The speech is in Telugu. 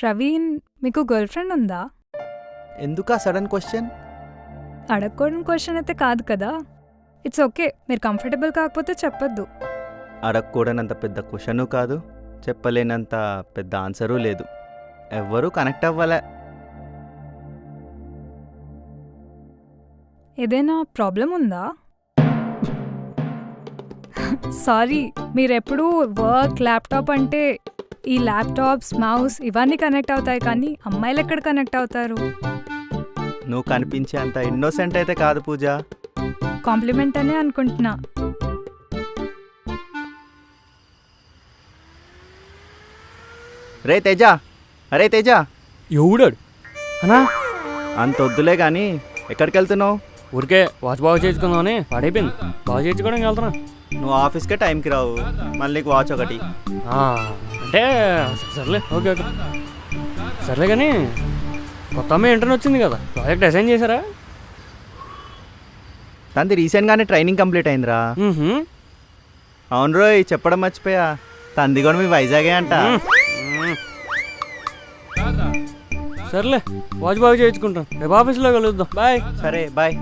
ప్రవీణ్, మీకు గర్ల్ ఫ్రెండ్ ఉందా? ఎందుకా సడన్ క్వశ్చన్? అడగకూడని క్వశ్చన్ అయితే కాదు కదా. ఇట్స్ ఓకే, మీరు కంఫర్టబుల్ కాకపోతే చెప్పొద్దు. అడగకూడనంత పెద్ద క్వశ్చను కాదు, చెప్పలేనంత పెద్ద ఆన్సరు లేదు. ఎవ్వరూ కనెక్ట్ అవ్వలే. ఏదైనా ప్రాబ్లం ఉందా? సారీ, మీరెప్పుడు వర్క్, ల్యాప్టాప్ అంటే ఈ ల్యాప్టాప్స్, మౌస్ ఇవన్నీ కనెక్ట్ అవుతాయి, కానీ అమ్మాయిలు ఎక్కడ కనెక్ట్ అవుతారు? నువ్వు కనిపించే అంత ఇన్నోసెంట్ అయితే కాదు పూజ. కాంప్లిమెంట్ అనే అనుకుంటున్నా. రే తేజ, అరే తేజ, ఎవడాడు అన్నా? అంత వద్దులే కానీ ఎక్కడికి వెళ్తున్నావు? ఊరికే వాచ్ బాగా చేసుకుందామని పాడైపోయింది. బాగా చేయించుకోవడానికి వెళ్తున్నా. నువ్వు ఆఫీస్కే టైంకి రావు, మళ్ళీ నీకు వాచ్ ఒకటి. అంటే సర్లే, ఓకే ఓకే సర్లే. కానీ కొత్త అమ్మాయి ఇంటర్వ్యూ వచ్చింది కదా, ప్రాజెక్ట్ అసైన్ చేశారా? తనది రీసెంట్గానే ట్రైనింగ్ కంప్లీట్ అయిందిరా. అవును రోయ్, చెప్పడం మర్చిపోయా, తంది కూడా మీ వైజాగే అంట. సర్లే, వాచ్ బాగా చేయించుకుంటాం. రేపు ఆఫీస్లో కలుద్దాం. బాయ్. సరే బాయ్.